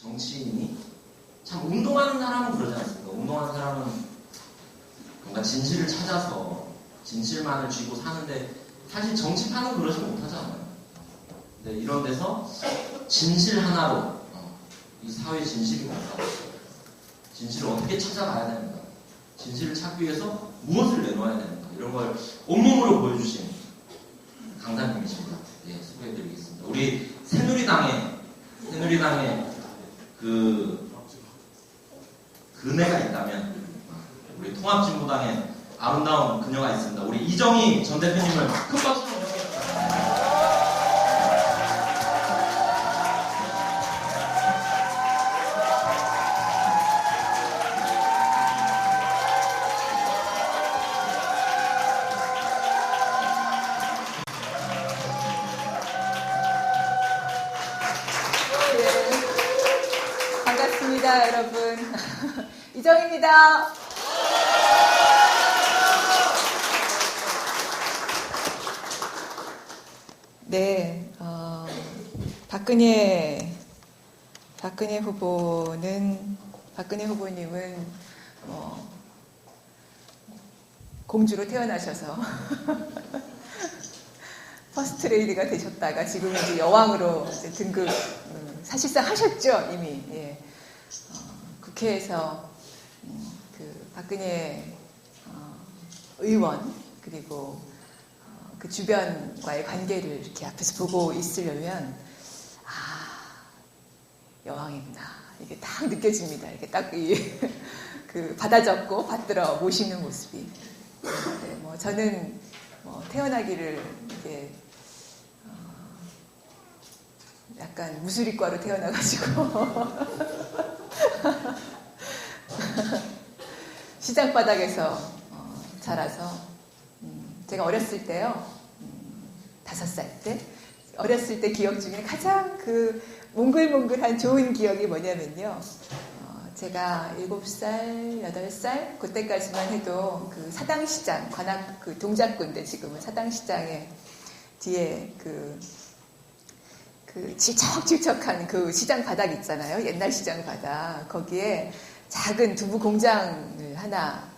정치인이 참 운동하는 사람은 그러지 않습니까? 운동하는 사람은 뭔가 진실을 찾아서 진실만을 쥐고 사는데 사실 정치판은 그러지 못하잖아요. 근데 이런 데서 진실 하나로 이 사회의 진실이 뭔가, 진실을 어떻게 찾아가야 되는가, 진실을 찾기 위해서 무엇을 내놓아야 되는가, 이런 걸 온몸으로 보여주신 강사님이십니다. 예, 소개해드리겠습니다. 우리 새누리당에 그 그네가 있다면 우리 통합진보당에 아름다운 그녀가 있습니다. 우리 이정희 전 대표님을 큰 박수로 환영합니다. 반갑습니다, 여러분. 이정입니다. 네, 박근혜 후보님은 공주로 태어나셔서 퍼스트레이디가 되셨다가 지금은 이제 여왕으로 이제 등극 사실상 하셨죠, 이미. 예. 국회에서 그 박근혜 의원 그리고 그 주변과의 관계를 이렇게 앞에서 보고 있으려면 여왕이구나 이게 딱 느껴집니다. 이렇게 딱 그 받아 적고 받들어 모시는 모습이. 네, 뭐 저는 태어나기를 이게 약간 무술이과로 태어나가지고 시장 바닥에서 자라서 제가 어렸을 때요, 5살 때 어렸을 때 기억 중에 가장 그 몽글몽글한 좋은 기억이 뭐냐면요, 제가 7살, 8살 그때까지만 해도 그 사당시장 관악 그 동작구인데 지금은 사당시장에 뒤에 그 질척질척한 그 시장 바닥 있잖아요. 옛날 시장 바닥. 거기에 작은 두부 공장을 하나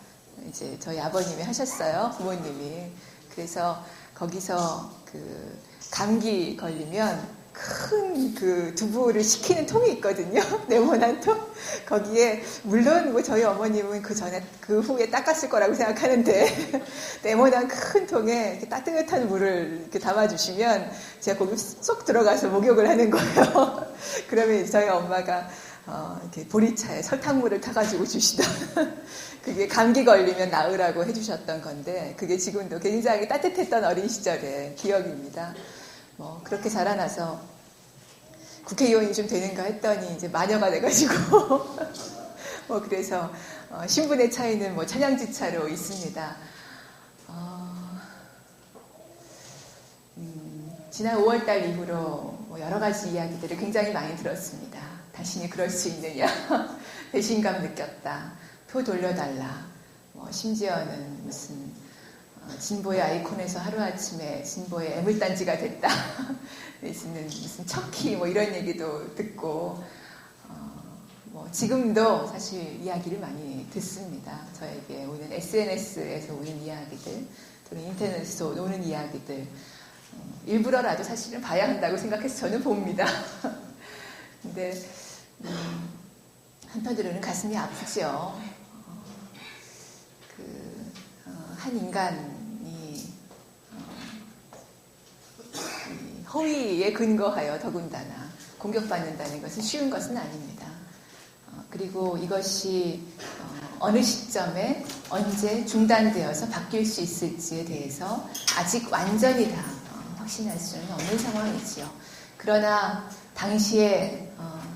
이제 저희 아버님이 하셨어요. 부모님이. 그래서 거기서 그 감기 걸리면 큰 그 두부를 식히는 통이 있거든요. 네모난 통. 거기에 물론 뭐 저희 어머님은 그 후에 닦았을 거라고 생각하는데 네모난 큰 통에 이렇게 따뜻한 물을 이렇게 담아주시면 제가 거기 쏙 들어가서 목욕을 하는 거예요. 그러면 저희 엄마가 이렇게 보리차에 설탕물을 타가지고 주시던 그게 감기 걸리면 나으라고 해주셨던 건데 그게 지금도 굉장히 따뜻했던 어린 시절의 기억입니다. 뭐 그렇게 자라나서 국회의원이 좀 되는가 했더니 이제 마녀가 돼가지고 뭐 그래서 신분의 차이는 뭐 천양지차로 있습니다. 지난 5월달 이후로 뭐 여러 가지 이야기들을 굉장히 많이 들었습니다. 당신이 그럴 수 있느냐, 배신감 느꼈다, 표 돌려달라, 뭐 심지어는 무슨 진보의 아이콘에서 하루아침에 진보의 애물단지가 됐다. 무슨 척키 뭐 이런 얘기도 듣고 뭐 지금도 사실 이야기를 많이 듣습니다. 저에게 오는 SNS에서 오는 이야기들 또는 인터넷에서 오는 이야기들 일부러라도 사실은 봐야 한다고 생각해서 저는 봅니다. 근데 한편으로는 가슴이 아프죠. 한 인간이 허위에 근거하여 더군다나 공격받는다는 것은 쉬운 것은 아닙니다. 그리고 이것이 어느 시점에 언제 중단되어서 바뀔 수 있을지에 대해서 아직 완전히 다 확신할 수는 없는 상황이지요. 그러나 당시에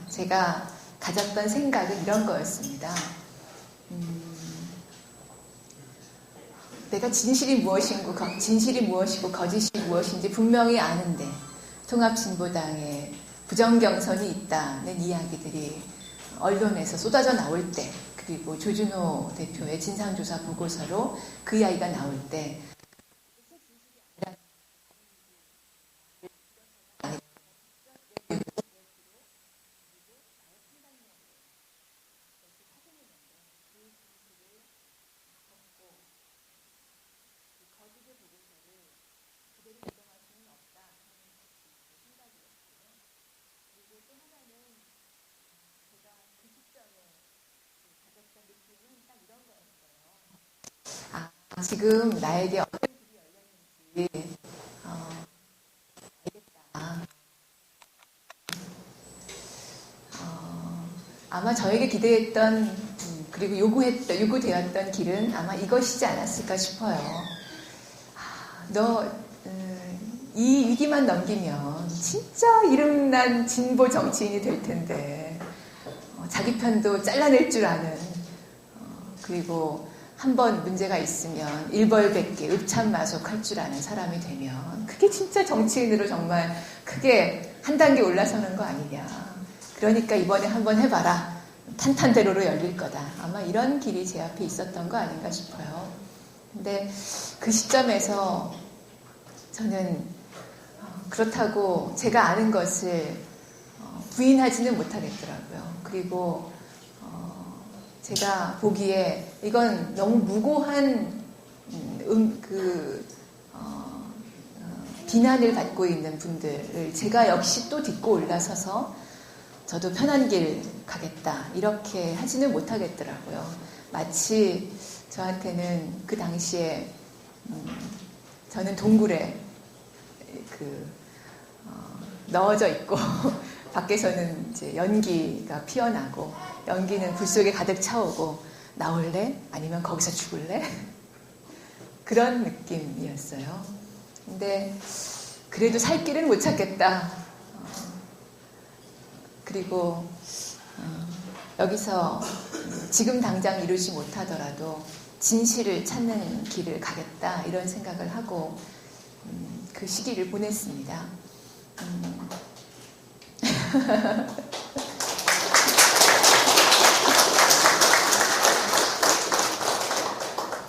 제가 가졌던 생각은 이런 거였습니다. 내가 진실이 무엇이고 거짓이 무엇인지 분명히 아는데 통합진보당에 부정경선이 있다는 이야기들이 언론에서 쏟아져 나올 때 그리고 조준호 대표의 진상조사 보고서로 그 이야기가 나올 때 지금 나에게 어떤 길이 열렸는지 알겠다. 아마 저에게 기대했던 그리고 요구되었던 길은 아마 이것이지 않았을까 싶어요. 너 이 위기만 넘기면 진짜 이름난 진보 정치인이 될 텐데 자기 편도 잘라낼 줄 아는 그리고 한번 문제가 있으면 일벌백계 읍참마속할 줄 아는 사람이 되면 그게 진짜 정치인으로 정말 크게 한 단계 올라서는 거 아니냐. 그러니까 이번에 한번 해봐라. 탄탄대로로 열릴 거다. 아마 이런 길이 제 앞에 있었던 거 아닌가 싶어요. 근데 그 시점에서 저는 그렇다고 제가 아는 것을 부인하지는 못하겠더라고요. 그리고 제가 보기에 이건 너무 무고한 비난을 받고 있는 분들을 제가 역시 또 딛고 올라서서 저도 편한 길 가겠다 이렇게 하지는 못하겠더라고요. 마치 저한테는 그 당시에 저는 동굴에 넣어져 있고 밖에서는 이제 연기가 피어나고 연기는 불 속에 가득 차오고 나올래? 아니면 거기서 죽을래? 그런 느낌이었어요. 근데 그래도 살 길은 못 찾겠다. 그리고 여기서 지금 당장 이루지 못하더라도 진실을 찾는 길을 가겠다 이런 생각을 하고 그 시기를 보냈습니다.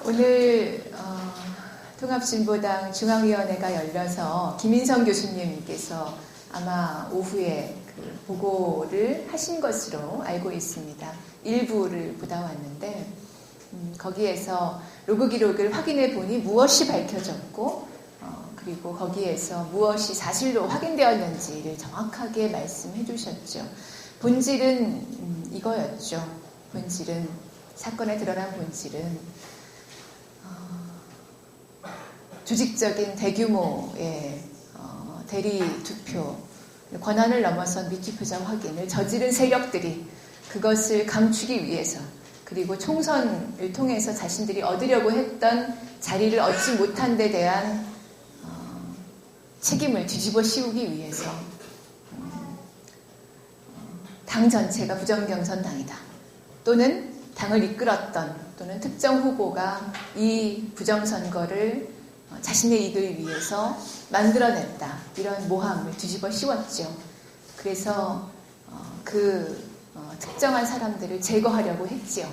오늘 통합진보당 중앙위원회가 열려서 김인성 교수님께서 아마 오후에 그 보고를 하신 것으로 알고 있습니다. 일부를 보다 왔는데 거기에서 로그 기록을 확인해 보니 무엇이 밝혀졌고 그리고 거기에서 무엇이 사실로 확인되었는지를 정확하게 말씀해 주셨죠. 본질은 이거였죠. 사건에 드러난 본질은 조직적인 대규모의 대리 투표, 권한을 넘어선 미투표자 확인을 저지른 세력들이 그것을 감추기 위해서 그리고 총선을 통해서 자신들이 얻으려고 했던 자리를 얻지 못한 데 대한 책임을 뒤집어 씌우기 위해서 당 전체가 부정경선당이다. 또는 당을 이끌었던 또는 특정 후보가 이 부정선거를 자신의 이익을 위해서 만들어냈다. 이런 모함을 뒤집어 씌웠죠. 그래서 특정한 사람들을 제거하려고 했지요.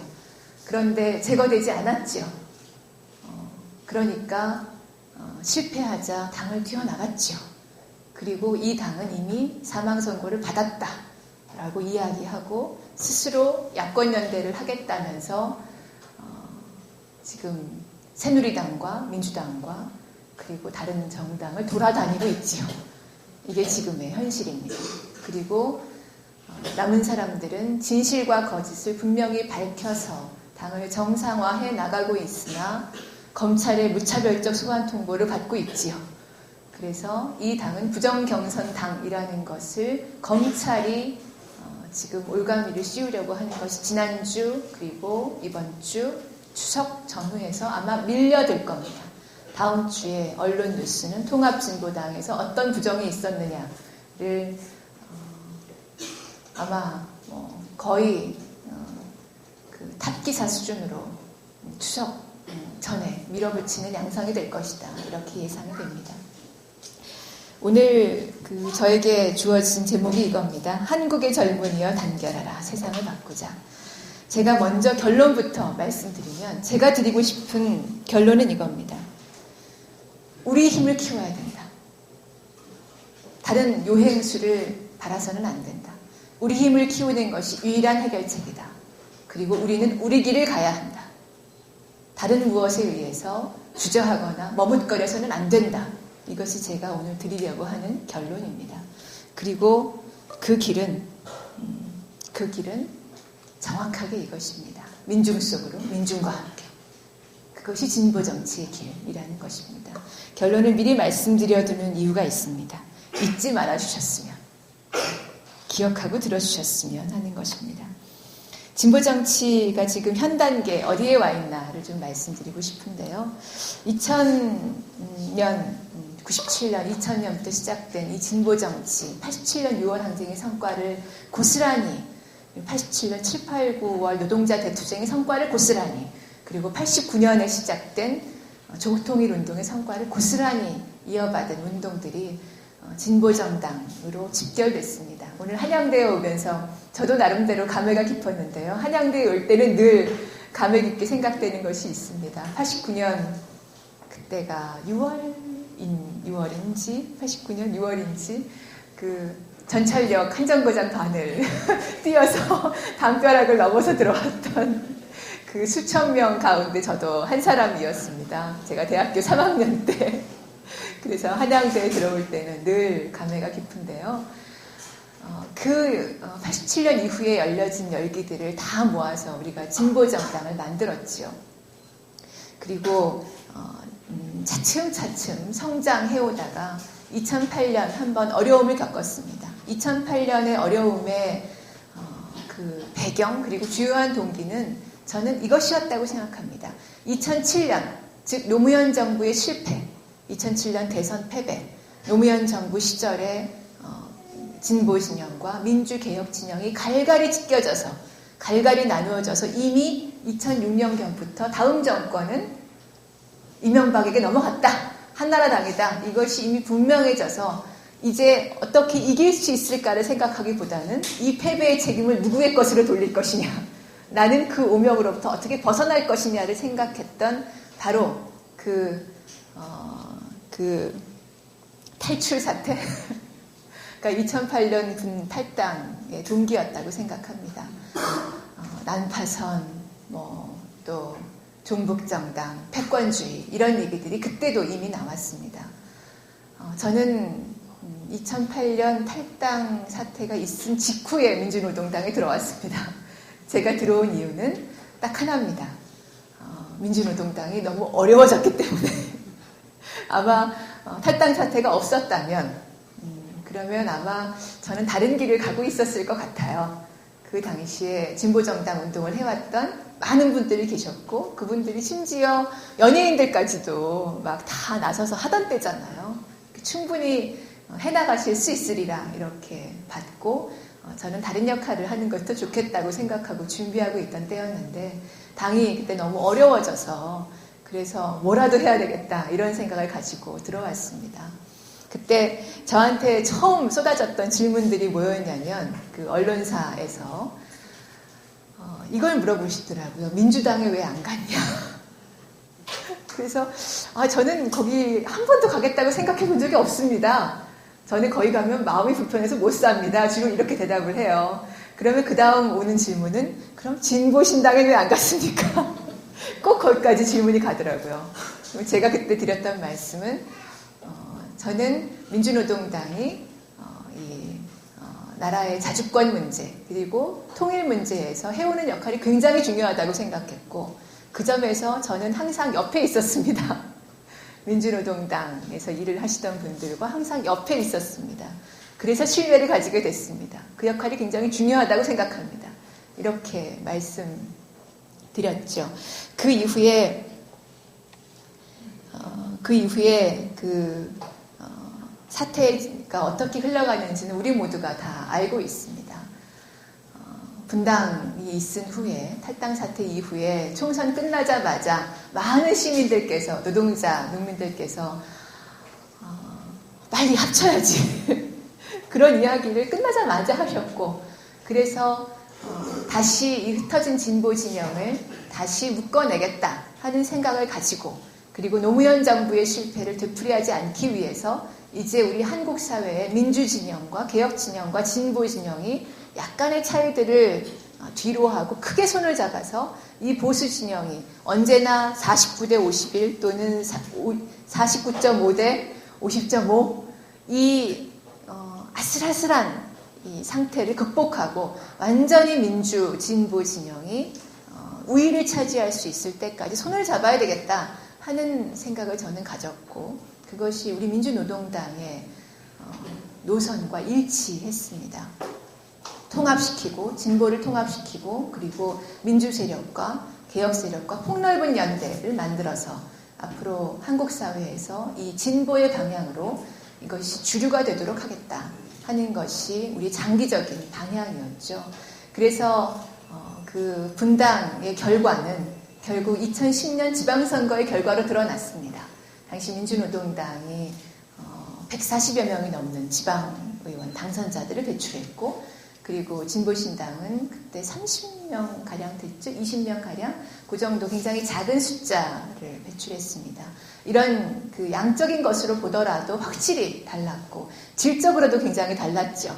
그런데 제거되지 않았지요. 그러니까 실패하자 당을 튀어나갔지요. 그리고 이 당은 이미 사망선고를 받았다라고 이야기하고 스스로 야권연대를 하겠다면서 지금 새누리당과 민주당과 그리고 다른 정당을 돌아다니고 있지요. 이게 지금의 현실입니다. 그리고 남은 사람들은 진실과 거짓을 분명히 밝혀서 당을 정상화해 나가고 있으나 검찰의 무차별적 소환 통보를 받고 있지요. 그래서 이 당은 부정경선당이라는 것을 검찰이 지금 올가미를 씌우려고 하는 것이 지난주 그리고 이번 주 추석 전후에서 아마 밀려들 겁니다. 다음 주에 언론 뉴스는 통합진보당에서 어떤 부정이 있었느냐를 아마 거의 그 탑기사 수준으로 추석 전에 밀어붙이는 양상이 될 것이다. 이렇게 예상이 됩니다. 오늘 저에게 주어진 제목이 이겁니다. 한국의 젊은이여 단결하라. 세상을 바꾸자. 제가 먼저 결론부터 말씀드리면 제가 드리고 싶은 결론은 이겁니다. 우리 힘을 키워야 된다. 다른 요행수를 바라서는 안 된다. 우리 힘을 키우는 것이 유일한 해결책이다. 그리고 우리는 우리 길을 가야 한다. 다른 무엇에 의해서 주저하거나 머뭇거려서는 안 된다. 이것이 제가 오늘 드리려고 하는 결론입니다. 그리고 그 길은 정확하게 이것입니다. 민중 속으로, 민중과 함께. 그것이 진보 정치의 길이라는 것입니다. 결론을 미리 말씀드려두는 이유가 있습니다. 잊지 말아주셨으면, 기억하고 들어주셨으면 하는 것입니다. 진보 정치가 지금 현 단계 어디에 와 있나를 좀 말씀드리고 싶은데요. 2000년, 97년, 2000년부터 시작된 이 진보 정치, 87년 6월 항쟁의 성과를 고스란히, 87년 7, 8, 9월 노동자 대투쟁의 성과를 고스란히, 그리고 89년에 시작된 조통일 운동의 성과를 고스란히 이어받은 운동들이 진보정당으로 집결됐습니다. 오늘 한양대에 오면서 저도 나름대로 감회가 깊었는데요. 한양대에 올 때는 늘 감회 깊게 생각되는 것이 있습니다. 89년 그때가 6월인지 89년 6월인지 그 전철역 한정거장 반을 뛰어서 담벼락을 넘어서 들어왔던 그 수천 명 가운데 저도 한 사람이었습니다. 제가 대학교 3학년 때. 그래서 한양대에 들어올 때는 늘 감회가 깊은데요. 87년 이후에 열려진 열기들을 다 모아서 우리가 진보정당을 만들었지요. 그리고 차츰차츰 성장해오다가 2008년 한번 어려움을 겪었습니다. 2008년의 어려움의 그 배경 그리고 주요한 동기는 저는 이것이었다고 생각합니다. 2007년, 즉 노무현 정부의 실패, 2007년 대선 패배, 노무현 정부 시절에 진보 진영과 민주개혁 진영이 갈갈이 찢겨져서, 갈갈이 나누어져서 이미 2006년경부터 다음 정권은 이명박에게 넘어갔다. 한나라당이다. 이것이 이미 분명해져서 이제 어떻게 이길 수 있을까를 생각하기보다는 이 패배의 책임을 누구의 것으로 돌릴 것이냐, 나는 그 오명으로부터 어떻게 벗어날 것이냐를 생각했던 바로 그 탈출 사태, 그러니까 2008년 군 탈당의 동기였다고 생각합니다. 난파선, 또 종북정당, 패권주의 이런 얘기들이 그때도 이미 나왔습니다. 저는 2008년 탈당 사태가 있은 직후에 민주노동당에 들어왔습니다. 제가 들어온 이유는 딱 하나입니다. 민주노동당이 너무 어려워졌기 때문에 아마 탈당 사태가 없었다면 그러면 아마 저는 다른 길을 가고 있었을 것 같아요. 그 당시에 진보정당 운동을 해왔던 많은 분들이 계셨고 그분들이 심지어 연예인들까지도 막 다 나서서 하던 때잖아요. 충분히 해나가실 수 있으리라 이렇게 받고 저는 다른 역할을 하는 것도 좋겠다고 생각하고 준비하고 있던 때였는데 당이 그때 너무 어려워져서 그래서 뭐라도 해야 되겠다 이런 생각을 가지고 들어왔습니다. 그때 저한테 처음 쏟아졌던 질문들이 뭐였냐면 그 언론사에서 이걸 물어보시더라고요. 민주당에 왜 안 갔냐. 그래서 저는 거기 한 번도 가겠다고 생각해 본 적이 없습니다. 저는 거기 가면 마음이 불편해서 못 삽니다. 주로 이렇게 대답을 해요. 그러면 그 다음 오는 질문은 그럼 진보신당에 왜 안 갔습니까? 꼭 거기까지 질문이 가더라고요. 제가 그때 드렸던 말씀은 저는 민주노동당이 나라의 자주권 문제 그리고 통일 문제에서 해오는 역할이 굉장히 중요하다고 생각했고 그 점에서 저는 항상 옆에 있었습니다. 민주노동당에서 일을 하시던 분들과 항상 옆에 있었습니다. 그래서 신뢰를 가지게 됐습니다. 그 역할이 굉장히 중요하다고 생각합니다. 이렇게 말씀드렸죠. 그 이후에 그 사태가 어떻게 흘러가는지는 우리 모두가 다 알고 있습니다. 분당이 있은 후에 탈당 사태 이후에 총선 끝나자마자 많은 시민들께서 노동자, 농민들께서 빨리 합쳐야지 그런 이야기를 끝나자마자 하셨고 그래서 다시 이 흩어진 진보 진영을 다시 묶어내겠다 하는 생각을 가지고 그리고 노무현 정부의 실패를 되풀이하지 않기 위해서 이제 우리 한국 사회의 민주 진영과 개혁 진영과 진보 진영이 약간의 차이들을 뒤로 하고 크게 손을 잡아서 이 보수 진영이 언제나 49대 51 또는 49.5 대 50.5 이 아슬아슬한 이 상태를 극복하고 완전히 민주 진보 진영이 우위를 차지할 수 있을 때까지 손을 잡아야 되겠다 하는 생각을 저는 가졌고 그것이 우리 민주노동당의 노선과 일치했습니다. 통합시키고 진보를 통합시키고 그리고 민주세력과 개혁세력과 폭넓은 연대를 만들어서 앞으로 한국 사회에서 이 진보의 방향으로 이것이 주류가 되도록 하겠다 하는 것이 우리 장기적인 방향이었죠. 그래서 그 분당의 결과는 결국 2010년 지방선거의 결과로 드러났습니다. 당시 민주노동당이 140여 명이 넘는 지방의원 당선자들을 배출했고 그리고 진보신당은 그때 30명가량 됐죠? 20명가량? 그 정도 굉장히 작은 숫자를 배출했습니다. 이런 그 양적인 것으로 보더라도 확실히 달랐고 질적으로도 굉장히 달랐죠.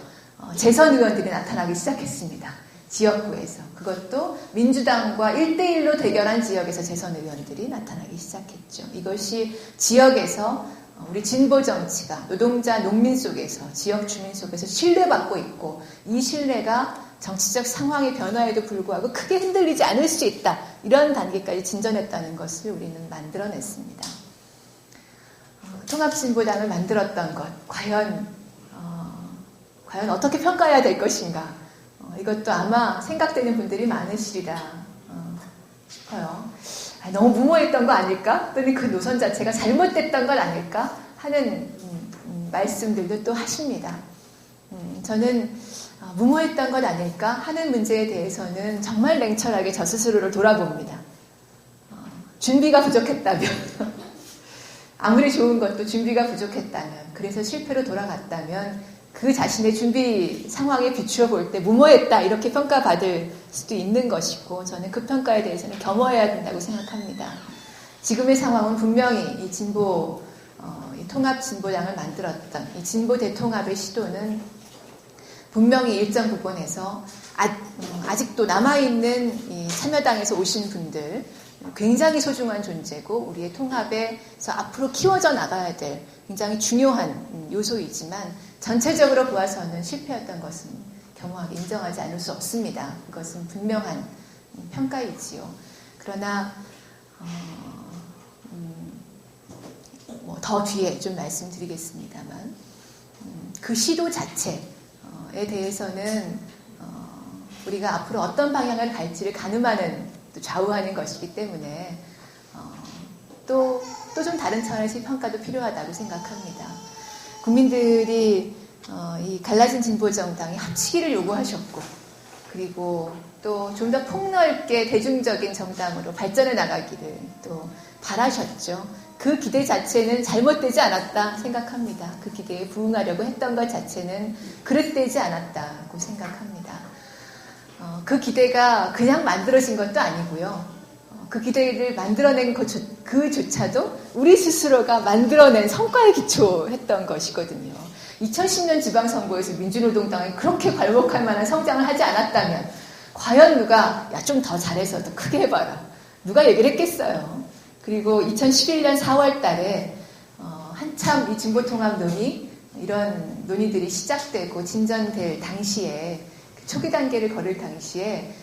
재선 의원들이 나타나기 시작했습니다. 지역구에서. 그것도 민주당과 1대1로 대결한 지역에서 재선 의원들이 나타나기 시작했죠. 이것이 지역에서 우리 진보 정치가 노동자, 농민 속에서, 지역 주민 속에서 신뢰받고 있고 이 신뢰가 정치적 상황의 변화에도 불구하고 크게 흔들리지 않을 수 있다. 이런 단계까지 진전했다는 것을 우리는 만들어냈습니다. 통합진보당을 만들었던 것, 과연 어떻게 평가해야 될 것인가. 이것도 아마 생각되는 분들이 많으시리라 싶어요. 너무 무모했던 거 아닐까? 또는 그 노선 자체가 잘못됐던 건 아닐까? 하는 말씀들도 또 하십니다. 저는 무모했던 것 아닐까? 하는 문제에 대해서는 정말 냉철하게 저 스스로를 돌아봅니다. 준비가 부족했다면 아무리 좋은 것도 준비가 부족했다면 그래서 실패로 돌아갔다면 그 자신의 준비 상황에 비추어 볼 때 무모했다 이렇게 평가받을 수도 있는 것이고 저는 그 평가에 대해서는 겸허해야 된다고 생각합니다. 지금의 상황은 분명히 이 진보 이 통합진보당을 만들었던 이 진보 대통합의 시도는 분명히 일정 부분에서 아직도 남아있는 이 참여당에서 오신 분들 굉장히 소중한 존재고 우리의 통합에서 앞으로 키워져 나가야 될 굉장히 중요한 요소이지만 전체적으로 보아서는 실패였던 것은 겸허하게 인정하지 않을 수 없습니다. 그것은 분명한 평가이지요. 그러나 더 뒤에 좀 말씀드리겠습니다만 그 시도 자체에 대해서는 우리가 앞으로 어떤 방향을 갈지를 가늠하는 좌우하는 것이기 때문에 또 좀 다른 차원에서의 평가도 필요하다고 생각합니다. 국민들이 이 갈라진 진보정당이 합치기를 요구하셨고 그리고 또 좀 더 폭넓게 대중적인 정당으로 발전해 나가기를 또 바라셨죠. 그 기대 자체는 잘못되지 않았다 생각합니다. 그 기대에 부응하려고 했던 것 자체는 그릇되지 않았다고 생각합니다. 그 기대가 그냥 만들어진 것도 아니고요. 그 기대를 만들어낸 그조차도 우리 스스로가 만들어낸 성과에 기초했던 것이거든요. 2010년 지방선거에서 민주노동당이 그렇게 괄목할 만한 성장을 하지 않았다면 과연 누가 좀 더 잘해서 더 크게 해봐라. 누가 얘기를 했겠어요. 그리고 2011년 4월 달에 한참 이 진보통합 논의 이런 논의들이 시작되고 진전될 당시에 초기 단계를 걸을 당시에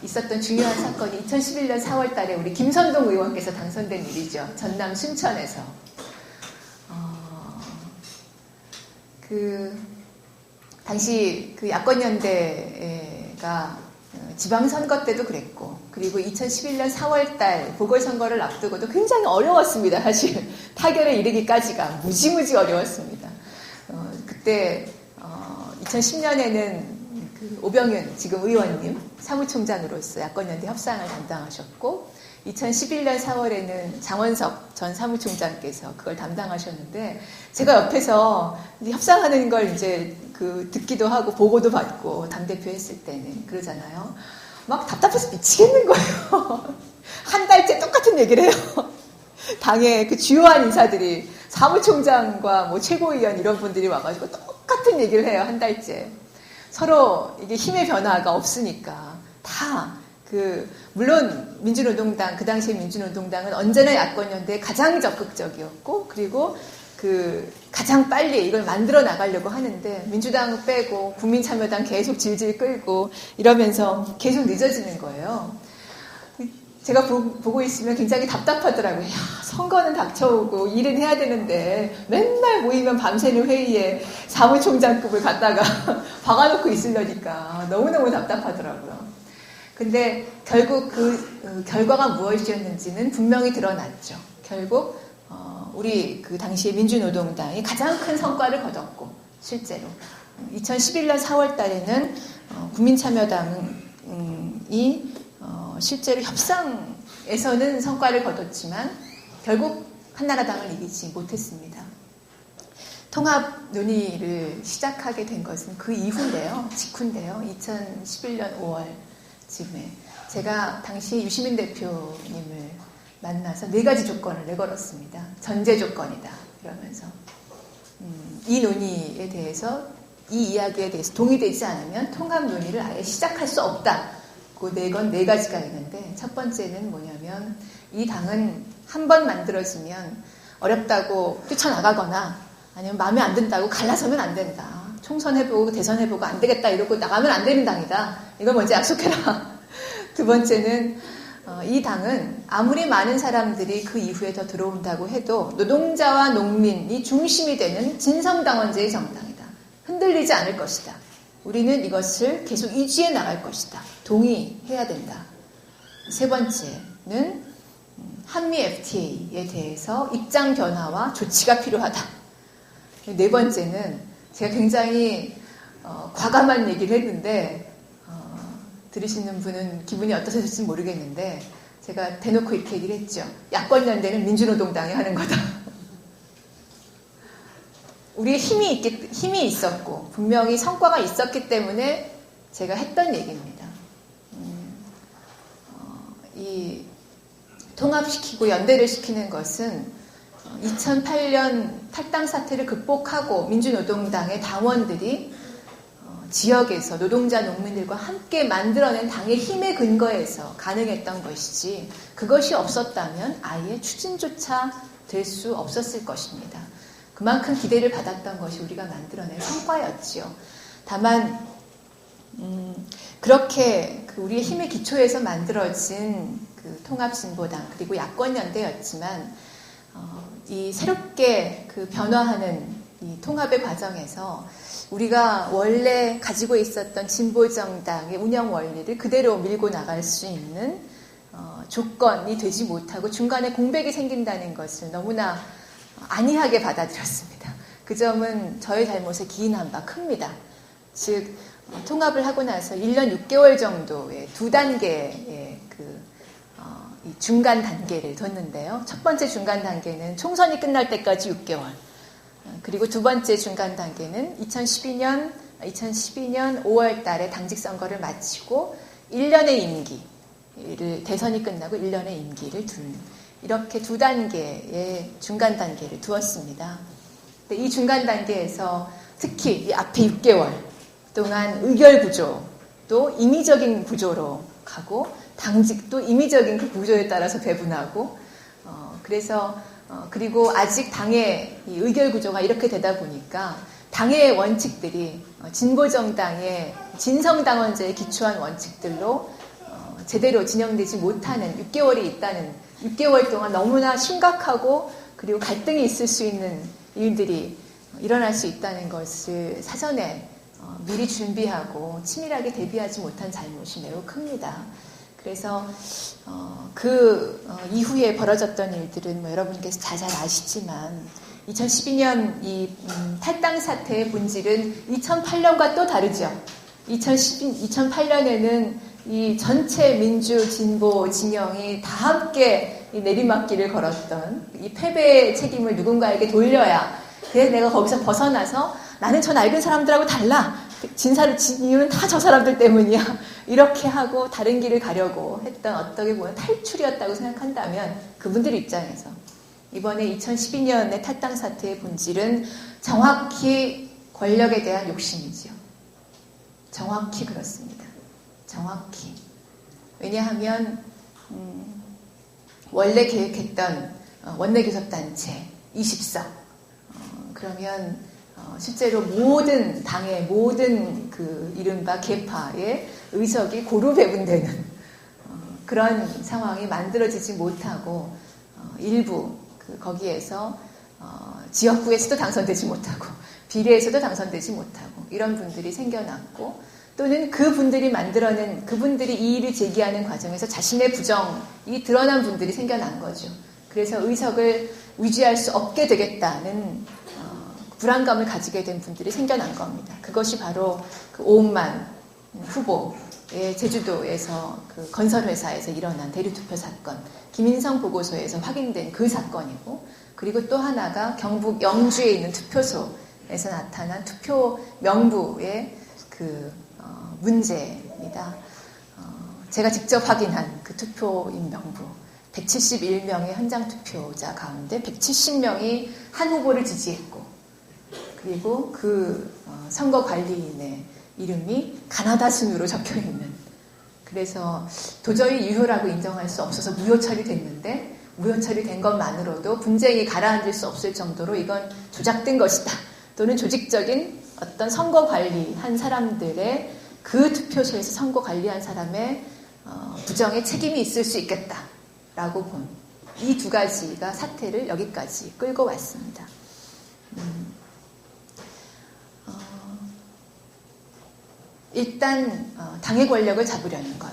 있었던 중요한 사건이 2011년 4월 달에 우리 김선동 의원께서 당선된 일이죠. 전남 순천에서. 당시 그 야권연대가 지방선거 때도 그랬고, 그리고 2011년 4월 달 보궐선거를 앞두고도 굉장히 어려웠습니다. 사실 타결에 이르기까지가 무지무지 어려웠습니다. 그때 2010년에는 그 오병윤 지금 의원님 사무총장으로서 야권연대 협상을 담당하셨고 2011년 4월에는 장원석 전 사무총장께서 그걸 담당하셨는데 제가 옆에서 협상하는 걸 이제 그 듣기도 하고 보고도 받고 당대표 했을 때는 그러잖아요. 막 답답해서 미치겠는 거예요. 한 달째 똑같은 얘기를 해요. 당의 그 주요한 인사들이 사무총장과 뭐 최고위원 이런 분들이 와가지고 똑같은 얘기를 해요. 한 달째. 서로 이게 힘의 변화가 없으니까 물론 민주노동당, 그 당시에 민주노동당은 언제나 야권연대에 가장 적극적이었고, 그리고 가장 빨리 이걸 만들어 나가려고 하는데, 민주당은 빼고, 국민참여당 계속 질질 끌고, 이러면서 계속 늦어지는 거예요. 제가 보고 있으면 굉장히 답답하더라고요. 야, 선거는 닥쳐오고 일은 해야 되는데 맨날 모이면 밤새는 회의에 사무총장급을 갖다가 박아놓고 있으려니까 너무너무 답답하더라고요. 근데 결국 그 결과가 무엇이었는지는 분명히 드러났죠. 결국 우리 그 당시에 민주노동당이 가장 큰 성과를 거뒀고 실제로 2011년 4월 달에는 국민참여당이 실제로 협상에서는 성과를 거뒀지만 결국 한나라당을 이기지 못했습니다. 통합 논의를 시작하게 된 것은 그 이후인데요. 직후인데요. 2011년 5월쯤에 제가 당시 유시민 대표님을 만나서 4가지 조건을 내걸었습니다. 전제 조건이다. 이러면서 이 논의에 대해서 이 이야기에 대해서 동의되지 않으면 통합 논의를 아예 시작할 수 없다. 그 4가지가 있는데 첫 번째는 뭐냐면 이 당은 한 번 만들어지면 어렵다고 뛰쳐나가거나 아니면 마음에 안 든다고 갈라서면 안 된다. 총선해보고 대선해보고 안 되겠다 이러고 나가면 안 되는 당이다. 이걸 먼저 약속해라. 두 번째는 이 당은 아무리 많은 사람들이 그 이후에 더 들어온다고 해도 노동자와 농민이 중심이 되는 진성당원제의 정당이다. 흔들리지 않을 것이다. 우리는 이것을 계속 유지해 나갈 것이다. 동의해야 된다. 세 번째는 한미 FTA에 대해서 입장 변화와 조치가 필요하다. 네 번째는 제가 굉장히 과감한 얘기를 했는데 들으시는 분은 기분이 어떠실지 모르겠는데 제가 대놓고 이렇게 얘기를 했죠. 야권연대는 민주노동당이 하는 거다. 우리의 힘이 있었고 분명히 성과가 있었기 때문에 제가 했던 얘기입니다. 이 통합시키고 연대를 시키는 것은 2008년 탈당 사태를 극복하고 민주노동당의 당원들이 지역에서 노동자 농민들과 함께 만들어낸 당의 힘에 근거해서 가능했던 것이지 그것이 없었다면 아예 추진조차 될 수 없었을 것입니다. 그만큼 기대를 받았던 것이 우리가 만들어낸 성과였지요. 다만 그렇게 우리의 힘의 기초에서 만들어진 그 통합진보당 그리고 야권연대였지만 이 새롭게 그 변화하는 이 통합의 과정에서 우리가 원래 가지고 있었던 진보정당의 운영 원리를 그대로 밀고 나갈 수 있는 조건이 되지 못하고 중간에 공백이 생긴다는 것을 너무나 안이하게 받아들였습니다. 그 점은 저의 잘못에 기인한 바 큽니다. 즉 통합을 하고 나서 1년 6개월 정도의 2단계의 이 중간 단계를 뒀는데요. 첫 번째 중간 단계는 총선이 끝날 때까지 6개월. 그리고 두 번째 중간 단계는 2012년 5월 달에 당직 선거를 마치고 1년의 임기를 대선이 끝나고 1년의 임기를 둔 이렇게 2단계의 중간 단계를 두었습니다. 근데 이 중간 단계에서 특히 이 앞에 6개월 동안 의결 구조도 임의적인 구조로 가고 당직도 임의적인 그 구조에 따라서 배분하고 그리고 아직 당의 이 의결 구조가 이렇게 되다 보니까 당의 원칙들이 진보정당의 진성당원제에 기초한 원칙들로 제대로 진영되지 못하는 6개월이 있다는 6개월 동안 너무나 심각하고 그리고 갈등이 있을 수 있는 일들이 일어날 수 있다는 것을 사전에 미리 준비하고 치밀하게 대비하지 못한 잘못이 매우 큽니다. 그래서 이후에 벌어졌던 일들은 여러분께서 잘 아시지만 2012년 이 탈당 사태의 본질은 2008년과 또 다르죠. 2008년에는 이 전체 민주 진보 진영이 다 함께 이 내리막길을 걸었던 이 패배의 책임을 누군가에게 돌려야 그래서 내가 거기서 벗어나서 나는 저 낡은 사람들하고 달라. 진사를 진 이유는 다 저 사람들 때문이야. 이렇게 하고 다른 길을 가려고 했던 어떻게 보면 탈출이었다고 생각한다면 그분들 입장에서 이번에 2012년의 탈당 사태의 본질은 정확히 권력에 대한 욕심이지요. 정확히 그렇습니다. 정확히. 왜냐하면 원래 계획했던 원내교섭단체 20석 그러면 실제로 모든 당의 모든 그 이른바 계파의 의석이 고루 배분되는 그런 상황이 만들어지지 못하고 일부 거기에서 지역구에서도 당선되지 못하고 비례에서도 당선되지 못하고 이런 분들이 생겨났고 또는 그분들이 만들어낸 그분들이 이의를 제기하는 과정에서 자신의 부정이 드러난 분들이 생겨난 거죠. 그래서 의석을 유지할 수 없게 되겠다는 불안감을 가지게 된 분들이 생겨난 겁니다. 그것이 바로 그 오은만 후보의 제주도에서 그 건설회사에서 일어난 대리투표 사건, 김인성 보고서에서 확인된 그 사건이고, 그리고 또 하나가 경북 영주에 있는 투표소에서 나타난 투표 명부의 그 문제입니다. 제가 직접 확인한 그 투표인 명부, 171명의 현장 투표자 가운데 170명이 한 후보를 지지했고, 그리고 그 선거관리인의 이름이 가나다 순으로 적혀있는, 그래서 도저히 유효라고 인정할 수 없어서 무효 처리됐는데, 무효 처리된 것만으로도 분쟁이 가라앉을 수 없을 정도로 이건 조작된 것이다, 또는 조직적인 어떤 선거 관리한 사람들의 그 투표소에서 선거 관리한 사람의 부정의 책임이 있을 수 있겠다라고 본 이 두 가지가 사태를 여기까지 끌고 왔습니다. 일단 당의 권력을 잡으려는 것,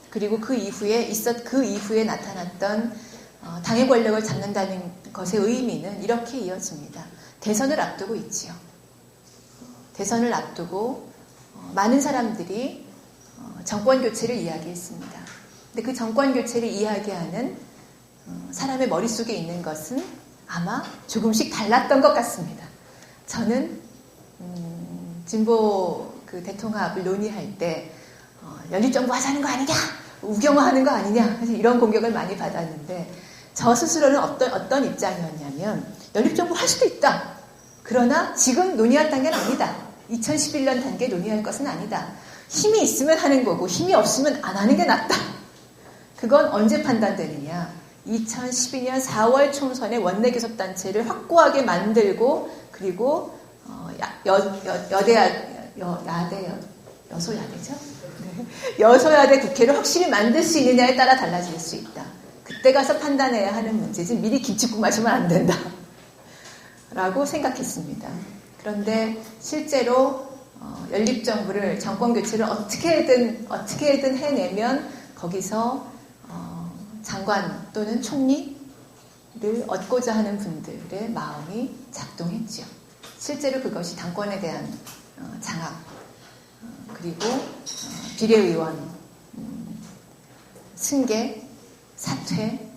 그리고 그 이후에 나타났던 당의 권력을 잡는다는 것의 의미는 이렇게 이어집니다. 대선을 앞두고 있지요. 대선을 앞두고 많은 사람들이 정권 교체를 이야기했습니다. 근데 그 정권 교체를 이야기하는 사람의 머릿속에 있는 것은 아마 조금씩 달랐던 것 같습니다. 저는 진보 그 대통합을 논의할 때 연립정부 하자는 거 아니냐, 우경화하는 거 아니냐, 그래서 이런 공격을 많이 받았는데, 저 스스로는 어떤 입장이었냐면, 연립정부 할 수도 있다. 그러나 지금 논의할 단계는 아니다. 2011년 단계에 논의할 것은 아니다. 힘이 있으면 하는 거고 힘이 없으면 안 하는 게 낫다. 그건 언제 판단되느냐. 2012년 4월 총선에 원내교섭단체를 확고하게 만들고, 그리고 여소야대죠? 네. 여소야대 국회를 확실히 만들 수 있느냐에 따라 달라질 수 있다. 그때 가서 판단해야 하는 문제지 미리 김치국 마시면 안 된다 라고 생각했습니다. 그런데 실제로 연립정부를, 정권교체를 어떻게든 해내면 거기서 장관 또는 총리를 얻고자 하는 분들의 마음이 작동했죠. 실제로 그것이 당권에 대한 장악, 그리고 비례의원 승계, 사퇴,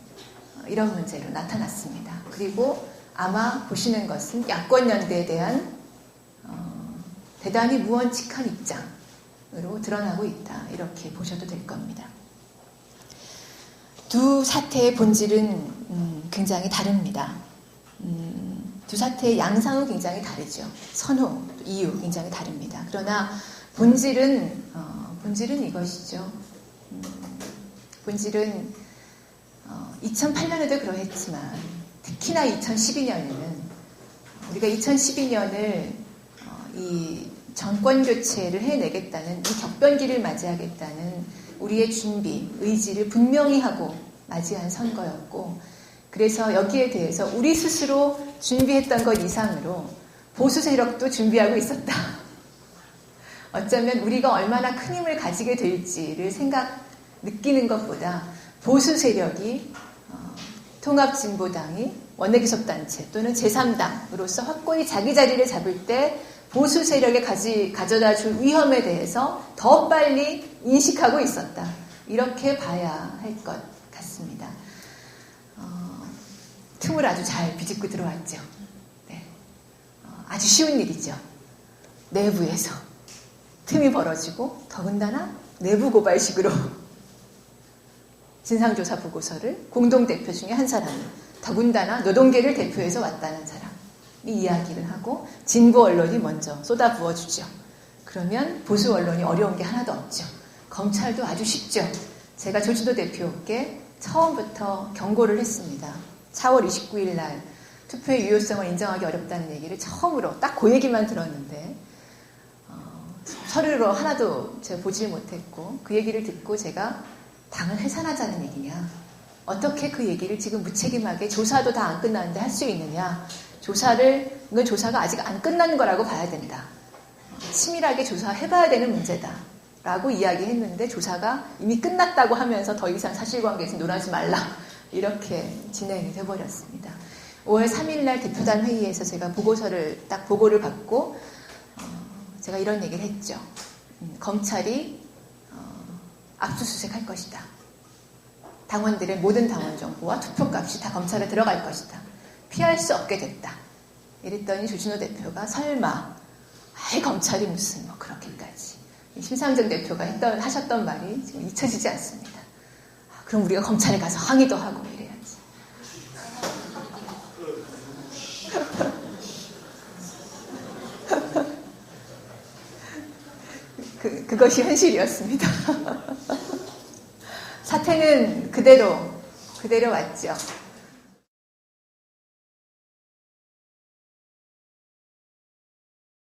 이런 문제로 나타났습니다. 그리고 아마 보시는 것은 야권연대에 대한 대단히 무언칙한 입장으로 드러나고 있다, 이렇게 보셔도 될 겁니다. 두 사태의 본질은 굉장히 다릅니다. 두 사태의 양상은 굉장히 다르죠. 선호, 이유 굉장히 다릅니다. 그러나 본질은 이것이죠. 본질은 2008년에도 그러했지만 특히나 2012년에는 우리가 2012년을 이 정권 교체를 해내겠다는, 이 격변기를 맞이하겠다는 우리의 준비, 의지를 분명히 하고 맞이한 선거였고, 그래서 여기에 대해서 우리 스스로 준비했던 것 이상으로 보수 세력도 준비하고 있었다. 어쩌면 우리가 얼마나 큰 힘을 가지게 될지를 느끼는 것보다 보수 세력이 통합진보당이 원내교섭단체 또는 제3당으로서 확고히 자기 자리를 잡을 때 보수 세력에 가져다 줄 위험에 대해서 더 빨리 인식하고 있었다. 이렇게 봐야 할 것 같습니다. 틈을 아주 잘 비집고 들어왔죠. 네. 아주 쉬운 일이죠. 내부에서 틈이 벌어지고, 더군다나 내부 고발식으로 진상조사 보고서를 공동대표 중에 한 사람이, 더군다나 노동계를 대표해서 왔다는 사람이 이야기를 하고 진보 언론이 먼저 쏟아부어주죠. 그러면 보수 언론이 어려운 게 하나도 없죠. 검찰도 아주 쉽죠. 제가 조진도 대표께 처음부터 경고를 했습니다. 4월 29일 날 투표의 유효성을 인정하기 어렵다는 얘기를 처음으로 딱 그 얘기만 들었는데 서류로 하나도 제가 보질 못했고, 그 얘기를 듣고 제가 당을 해산하자는 얘기냐? 어떻게 그 얘기를 지금 무책임하게 조사도 다 안 끝났는데 할 수 있느냐? 이건 조사가 아직 안 끝난 거라고 봐야 된다. 치밀하게 조사해봐야 되는 문제다. 라고 이야기했는데 조사가 이미 끝났다고 하면서 더 이상 사실관계에서 논하지 말라. 이렇게 진행이 돼버렸습니다. 5월 3일날 대표단 회의에서 제가 보고를 받고 제가 이런 얘기를 했죠. 검찰이 압수수색할 것이다. 당원들의 모든 당원 정보와 투표값이 다 검찰에 들어갈 것이다. 피할 수 없게 됐다. 이랬더니 조진호 대표가 설마 검찰이 무슨 뭐 그렇게까지. 심상정 대표가 하셨던 말이 지금 잊혀지지 않습니다. 그럼 우리가 검찰에 가서 항의도 하고 이래야지. 그것이 현실이었습니다. 사태는 그대로 왔죠.